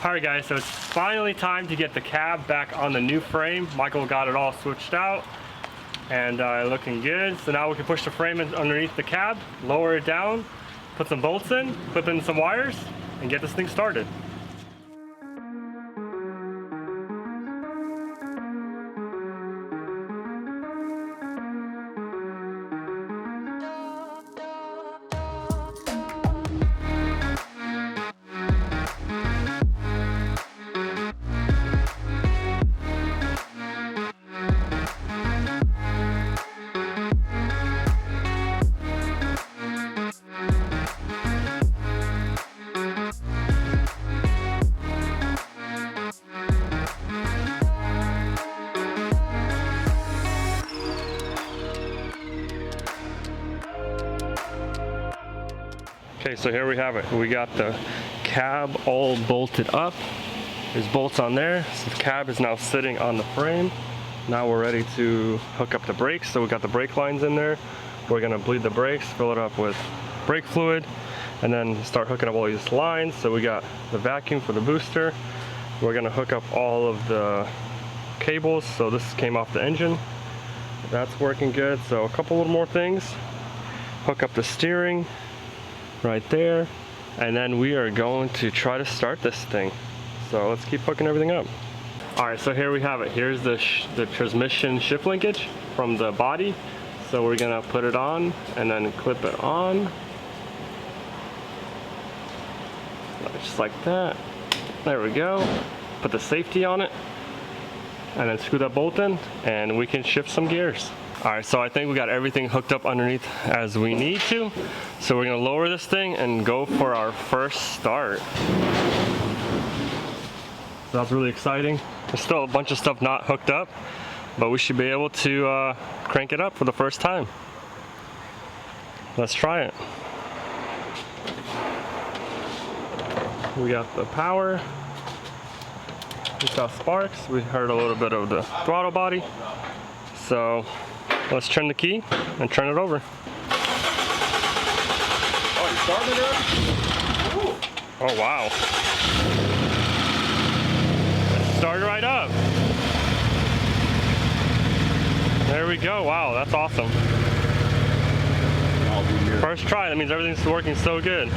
Alright guys, so it's finally time to get the cab back on the new frame. Michael got it all switched out and looking good. So now we can push the frame in underneath the cab, lower it down, put some bolts in, clip in some wires, and get this thing started. Okay, so here we have it. We got the cab all bolted up. There's bolts on there. So the cab is now sitting on the frame. Now we're ready to hook up the brakes. So we got the brake lines in there. We're gonna bleed the brakes, fill it up with brake fluid, and then start hooking up all these lines. So we got the vacuum for the booster. We're gonna hook up all of the cables. So this came off the engine. That's working good. So a couple little more things. Hook up the steering right there, and then we are going to try to start this thing. So let's keep hooking everything up. All right, so here we have it. Here's the transmission shift linkage from the body. So we're gonna put it on and then clip it on. Just like that. There we go. Put the safety on it and then screw that bolt in and we can shift some gears. All right, so I think we got everything hooked up underneath as we need to. So we're gonna lower this thing and go for our first start. So that's really exciting. There's still a bunch of stuff not hooked up, but we should be able to crank it up for the first time. Let's try it. We got the power. We saw sparks. We heard a little bit of the throttle body. So let's turn the key and turn it over. Oh, you started it? Ooh. Oh, wow. It started right up. There we go. Wow, that's awesome. First try, that means everything's working so good.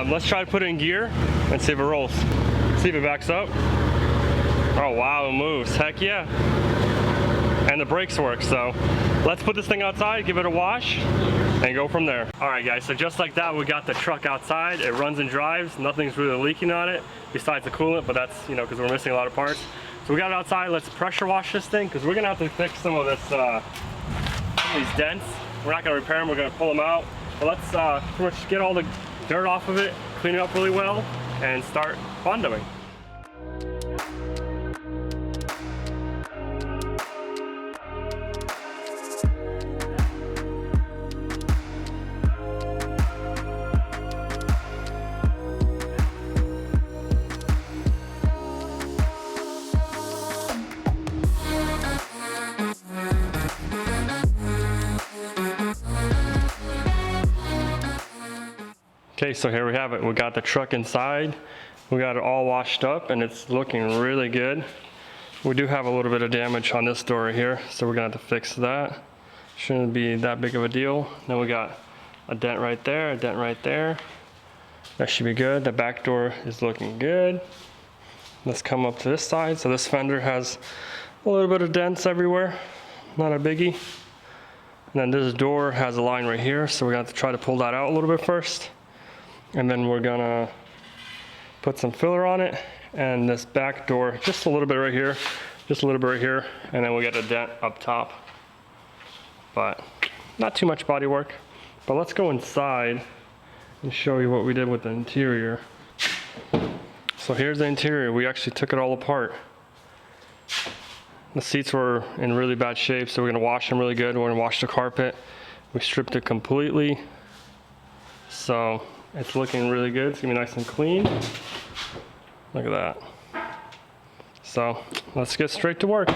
Let's try to put it in gear and see if it rolls. See if it backs up. Oh, wow, it moves. Heck yeah. And the brakes work, so let's put this thing outside, give it a wash, and go from there. All right, guys, so just like that, we got the truck outside. It runs and drives. Nothing's really leaking on it besides the coolant, but that's, you know, because we're missing a lot of parts. So we got it outside. Let's pressure wash this thing because we're gonna have to fix some of this, these dents. We're not gonna repair them. We're gonna pull them out. But let's pretty much get all the dirt off of it, clean it up really well, and start fondoing. Okay, so here we have it. We got the truck inside. We got it all washed up and it's looking really good. We do have a little bit of damage on this door here, so we're gonna have to fix that. Shouldn't be that big of a deal. Then we got a dent right there, a dent right there. That should be good. The back door is looking good. Let's come up to this side. So this fender has a little bit of dents everywhere, not a biggie. And then this door has a line right here, so we're gonna have to try to pull that out a little bit first. And then we're gonna put some filler on it, and this back door, just a little bit right here, just a little bit right here, and then we get a dent up top. But not too much body work. But let's go inside and show you what we did with the interior. So here's the interior. We actually took it all apart. The seats were in really bad shape, so we're gonna wash them really good. We're gonna wash the carpet. We stripped it completely. So it's looking really good. It's gonna be nice and clean. Look at that. So let's get straight to work.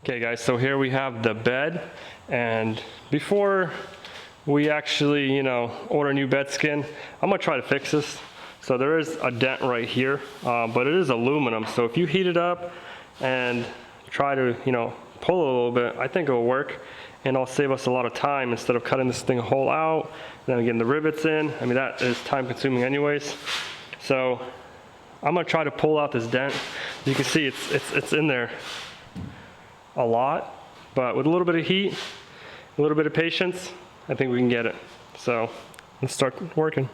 Okay guys, so here we have the bed, and before we actually, order new bed skin, I'm gonna try to fix this. So there is a dent right here, but it is aluminum. So if you heat it up and try to, pull it a little bit, I think it'll work, and it'll save us a lot of time instead of cutting this thing whole out, and then getting the rivets in. I mean, that is time consuming anyways. So I'm gonna try to pull out this dent. You can see it's in there a lot, but with a little bit of heat, a little bit of patience, I think we can get it. So let's start working.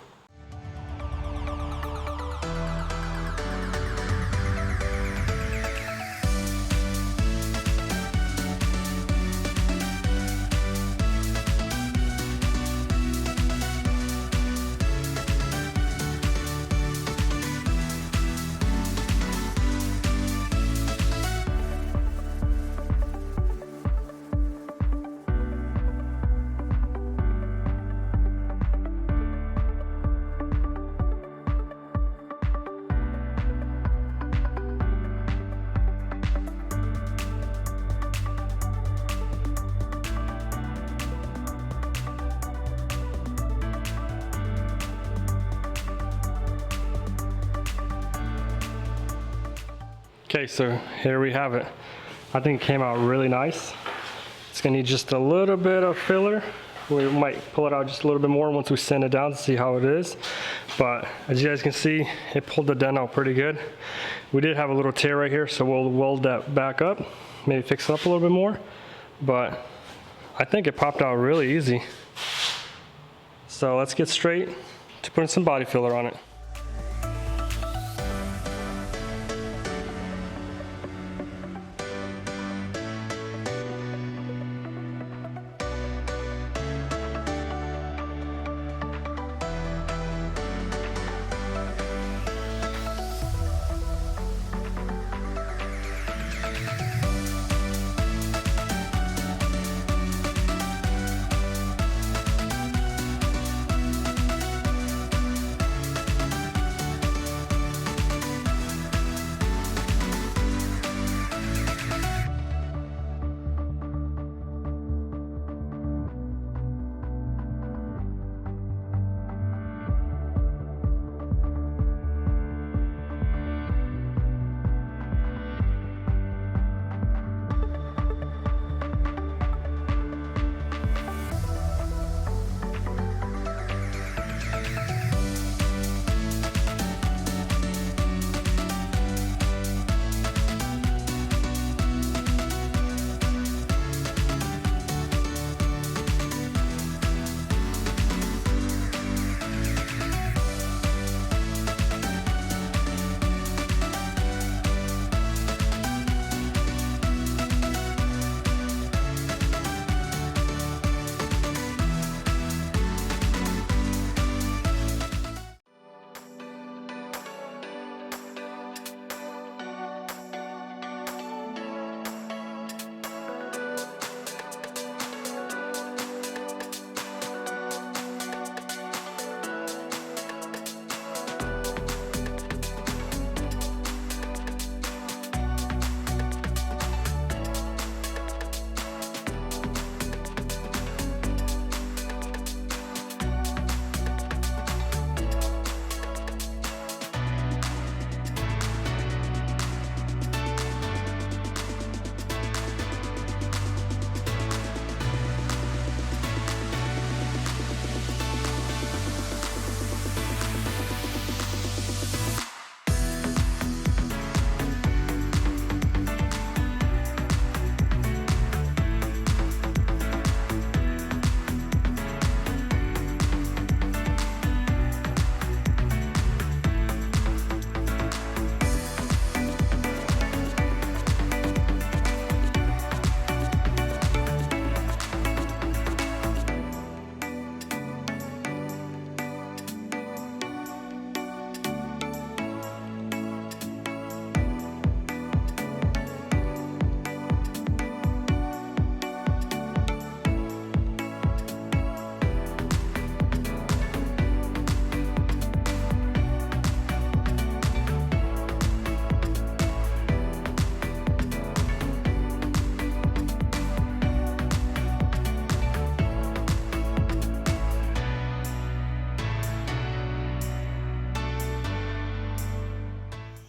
Okay, so here we have it. I think it came out really nice. It's gonna need just a little bit of filler. We might pull it out just a little bit more once we sand it down to see how it is. But as you guys can see, it pulled the dent out pretty good. We did have a little tear right here, so we'll weld that back up, maybe fix it up a little bit more. But I think it popped out really easy. So let's get straight to putting some body filler on it.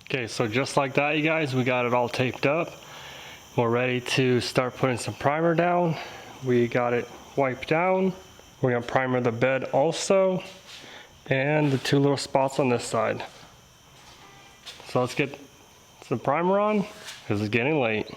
Okay, so just like that, you guys, we got it all taped up. We're ready to start putting some primer down. We got it wiped down. We're gonna primer the bed also, and the two little spots on this side. So let's get some primer on, because it's getting late.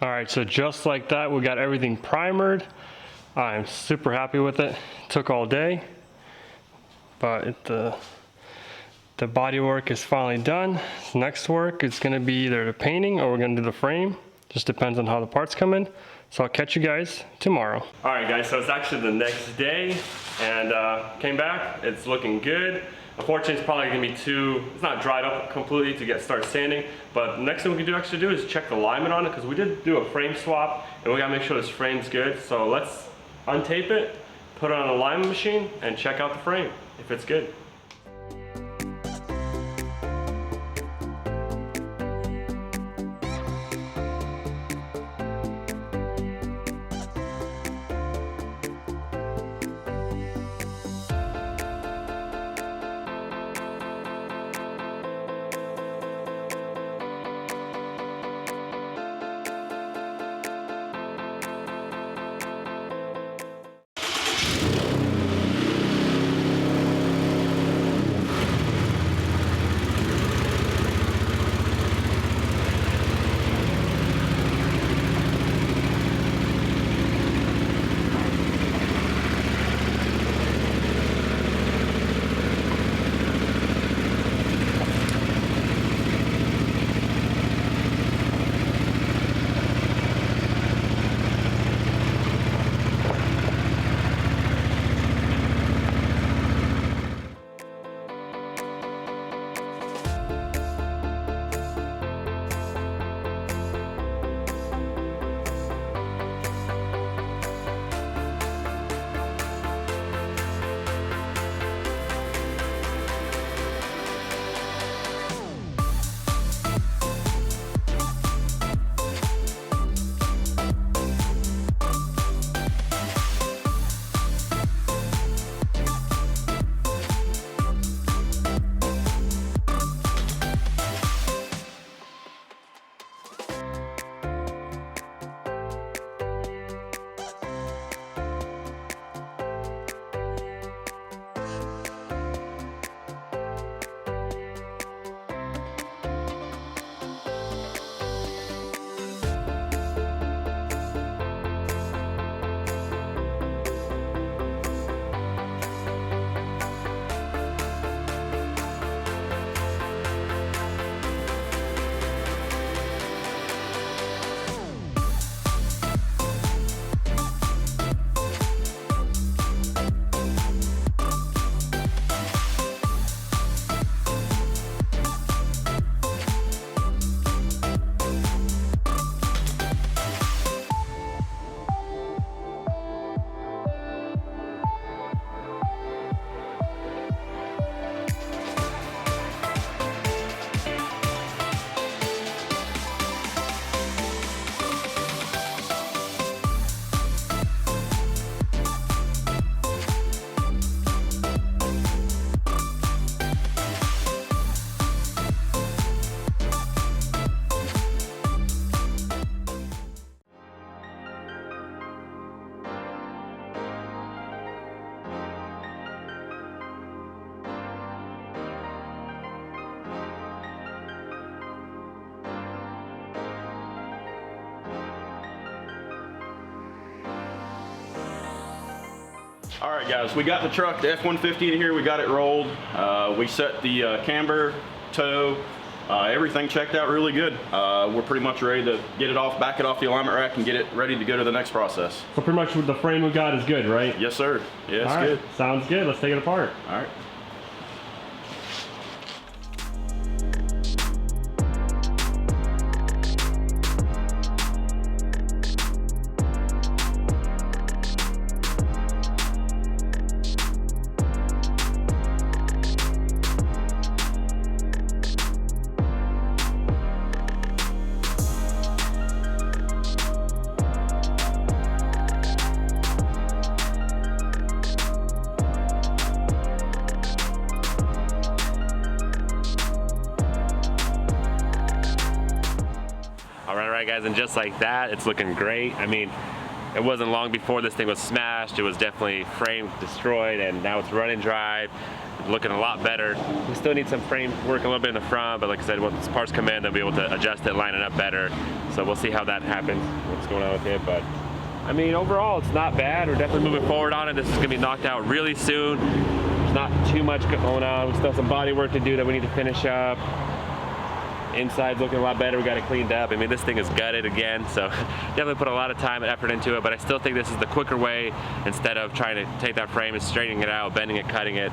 All right, so just like that, we got everything primered. I'm super happy with it. Took all day, but the body work is finally done. Next work is gonna be either the painting or we're gonna do the frame. Just depends on how the parts come in. So I'll catch you guys tomorrow. All right, guys, so it's actually the next day, and came back. It's looking good. Unfortunately, it's probably gonna be it's not dried up completely to start sanding, but the next thing we can actually do is check the alignment on it, because we did do a frame swap, and we gotta make sure this frame's good. So let's untape it, put it on an alignment machine, and check out the frame, if it's good. right, guys, we got the truck, the F150 in here. We got it rolled. We set the camber, toe, everything checked out really good. We're pretty much ready to get it off, back it off the alignment rack, and get it ready to go to the next process. So pretty much the frame we got is good, right? Yes, sir. Yeah, it's good. Sounds good. Let's take it apart. All right. All right, guys, and just like that, it's looking great. I mean, it wasn't long before this thing was smashed. It was definitely frame destroyed, and now it's running dry, looking a lot better. We still need some frame work a little bit in the front, but like I said, once parts come in, they'll be able to adjust it, line it up better. So we'll see how that happens, what's going on with it. But I mean, overall, it's not bad. We're definitely moving forward on it. This is gonna be knocked out really soon. There's not too much going on. We still have some body work to do that we need to finish up. Inside's looking a lot better. We got it cleaned up. I mean, this thing is gutted again, so definitely put a lot of time and effort into it, but I still think this is the quicker way instead of trying to take that frame and straightening it out, bending it, cutting it.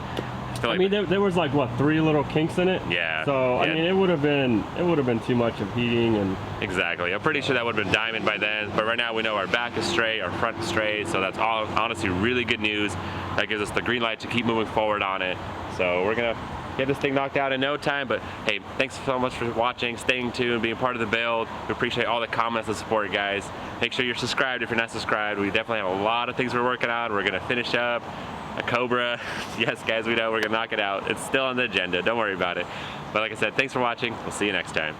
I mean, there was like, what, 3 little kinks in it? Yeah. So, I yeah. mean, it would have been too much of heating and... Exactly. I'm pretty sure that would have been diamond by then, but right now we know our back is straight, our front is straight, so that's all honestly really good news. That gives us the green light to keep moving forward on it. So we're gonna get this thing knocked out in no time, but hey, thanks so much for watching, staying tuned, being part of the build. We appreciate all the comments and support, guys. Make sure you're subscribed if you're not subscribed. We definitely have a lot of things we're working on. We're gonna finish up a Cobra. Yes, guys, we know we're gonna knock it out. It's still on the agenda, don't worry about it. But like I said, thanks for watching. We'll see you next time.